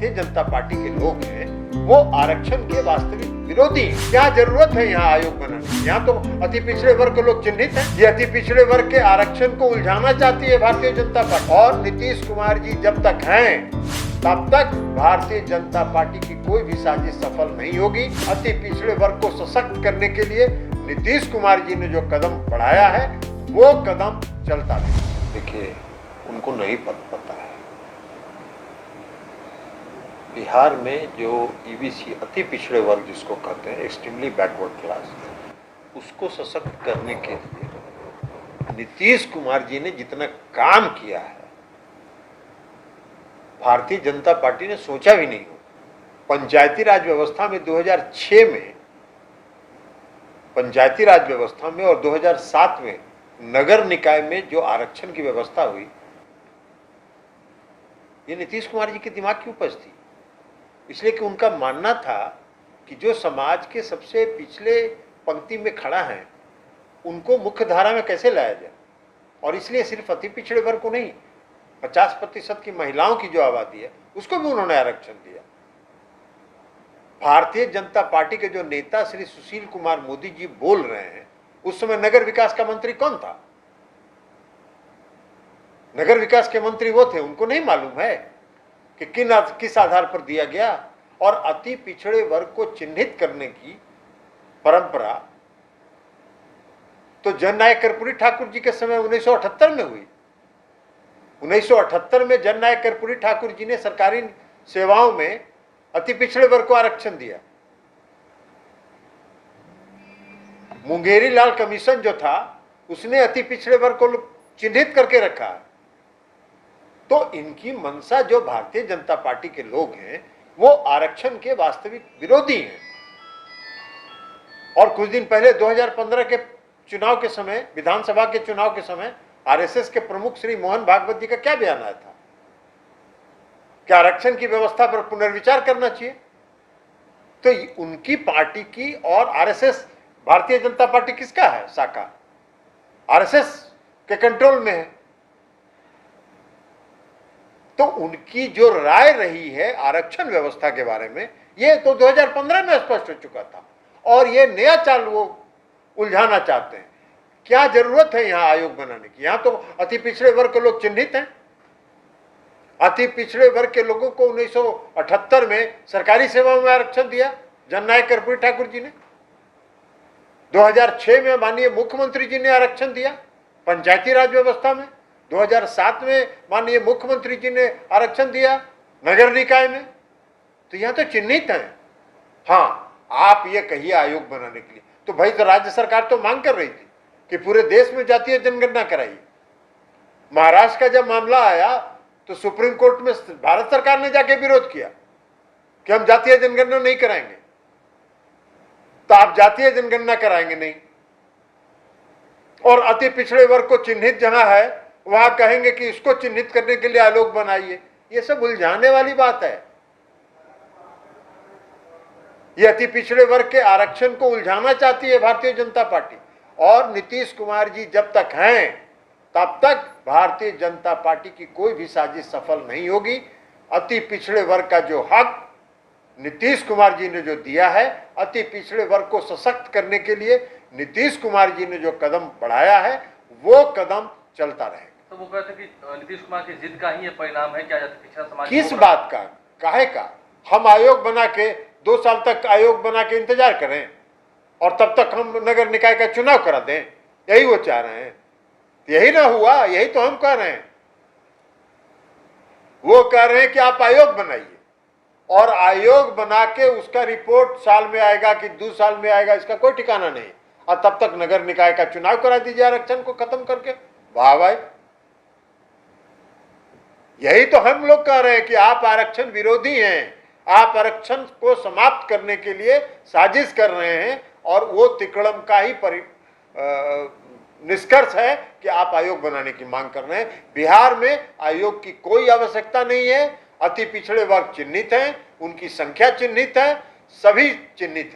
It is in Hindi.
भारतीय जनता पार्टी के लोग हैं वो आरक्षण के वास्तविक विरोधी हैं। क्या जरूरत है यहाँ आयोग बनाने की? यहाँ तो अति पिछड़े वर्ग के लोग चिन्हित हैं। ये अति पिछड़े वर्ग के आरक्षण को उलझाना चाहती है भारतीय जनता पार्टी। और नीतीश कुमार जी जब तक हैं तब तक भारतीय जनता पार्टी की कोई भी साजिश सफल नहीं होगी। अति पिछड़े वर्ग को सशक्त करने के लिए नीतीश कुमार जी ने जो कदम बढ़ाया है वो कदम चलता रहेगा। देखिए, उनको नहीं पता है बिहार में जो ईबीसी अति पिछड़े वर्ग जिसको कहते हैं, एक्सट्रीमली बैकवर्ड क्लास, उसको सशक्त करने के लिए नीतीश कुमार जी ने जितना काम किया है भारतीय जनता पार्टी ने सोचा भी नहीं हो। पंचायती राज व्यवस्था में 2006 में पंचायती राज व्यवस्था में और 2007 में नगर निकाय में जो आरक्षण की व्यवस्था हुई, ये नीतीश कुमार जी के दिमाग की उपज थी। इसलिए कि उनका मानना था कि जो समाज के सबसे पिछले पंक्ति में खड़ा है उनको मुख्य धारा में कैसे लाया जाए। और इसलिए सिर्फ अति पिछड़े वर्ग को नहीं, 50% की महिलाओं की जो आबादी है उसको भी उन्होंने आरक्षण दिया। भारतीय जनता पार्टी के जो नेता श्री सुशील कुमार मोदी जी बोल रहे हैं, उस समय नगर विकास का मंत्री कौन था? नगर विकास के मंत्री वो थे। उनको नहीं मालूम है कि किस आधार पर दिया गया। और अति पिछड़े वर्ग को चिन्हित करने की परंपरा तो जननायक कर्पूरी ठाकुर जी के समय 1978 में हुई। 1978 में जननायक कर्पूरी ठाकुर जी ने सरकारी सेवाओं में अति पिछड़े वर्ग को आरक्षण दिया। मुंगेरी लाल कमीशन जो था उसने अति पिछड़े वर्ग को चिन्हित करके रखा। तो इनकी मंशा, जो भारतीय जनता पार्टी के लोग हैं वो आरक्षण के वास्तविक विरोधी हैं। और कुछ दिन पहले 2015 के चुनाव के समय, विधानसभा के चुनाव के समय आरएसएस के प्रमुख श्री मोहन भागवत जी का क्या बयान आया था कि आरक्षण की व्यवस्था पर पुनर्विचार करना चाहिए। तो उनकी पार्टी की और आरएसएस, भारतीय जनता पार्टी किसका है शाखा? आरएसएस के कंट्रोल में है। तो उनकी जो राय रही है आरक्षण व्यवस्था के बारे में, ये तो 2015 में स्पष्ट हो चुका था। और ये नया चाल वो उलझाना चाहते हैं। क्या जरूरत है यहाँ आयोग बनाने की? यहाँ तो अति पिछड़े वर्ग के लोग चिन्हित हैं। अति पिछड़े वर्ग के लोगों को 1978 में सरकारी सेवाओं में आरक्षण दिया जननायक कर्पूरी ठाकुर जी ने। 2006 में माननीय मुख्यमंत्री जी ने आरक्षण दिया पंचायती राज व्यवस्था में। 2007 में माननीय मुख्यमंत्री जी ने आरक्षण दिया नगर निकाय में। तो यहाँ तो चिन्हित हैं। हाँ, आप ये कहिए आयोग बनाने के लिए, तो भाई तो राज्य सरकार तो मांग कर रही थी कि पूरे देश में जातीय जनगणना कराइए। महाराष्ट्र का जब मामला आया तो सुप्रीम कोर्ट में भारत सरकार ने जाके विरोध किया कि हम जातीय जनगणना नहीं कराएंगे। तो आप जातीय जनगणना कराएंगे नहीं और अति पिछड़े वर्ग को चिन्हित जहां है वहां कहेंगे कि इसको चिन्हित करने के लिए आयोग बनाइए। ये सब उलझाने वाली बात है। ये अति पिछड़े वर्ग के आरक्षण को उलझाना चाहती है भारतीय जनता पार्टी। और नीतीश कुमार जी जब तक हैं तब तक भारतीय जनता पार्टी की कोई भी साजिश सफल नहीं होगी। अति पिछड़े वर्ग का जो हक नीतीश कुमार जी ने जो दिया है, अति पिछड़े वर्ग को सशक्त करने के लिए नीतीश कुमार जी ने जो कदम बढ़ाया है वो कदम चलता रहेगा। तो वो कहते हैं कि नीतीश कुमार की जिद का ही ये परिणाम है। क्या पिछड़ा समाज किस बात का, काहे का? हम आयोग बना के 2 साल तक आयोग बना के इंतजार करें और तब तक हम नगर निकाय का चुनाव करा दें? यही वो चाह रहे हैं। यही ना हुआ, यही तो हम कह रहे हैं। वो कह रहे हैं कि आप आयोग बनाइए और आयोग बना के उसका रिपोर्ट साल में आएगा कि 2 साल में आएगा, इसका कोई ठिकाना नहीं। और तब तक नगर निकाय का चुनाव करा दीजिए आरक्षण को खत्म करके। वाह भाई, यही तो हम लोग कह रहे हैं कि आप आरक्षण विरोधी हैं। आप आरक्षण को समाप्त करने के लिए साजिश कर रहे हैं और वो तिकड़म का ही निष्कर्ष है कि आप आयोग बनाने की मांग कर रहे हैं। बिहार में आयोग की कोई आवश्यकता नहीं है। अति पिछड़े वर्ग चिन्हित हैं, उनकी संख्या चिन्हित है, सभी चिन्हित हैं।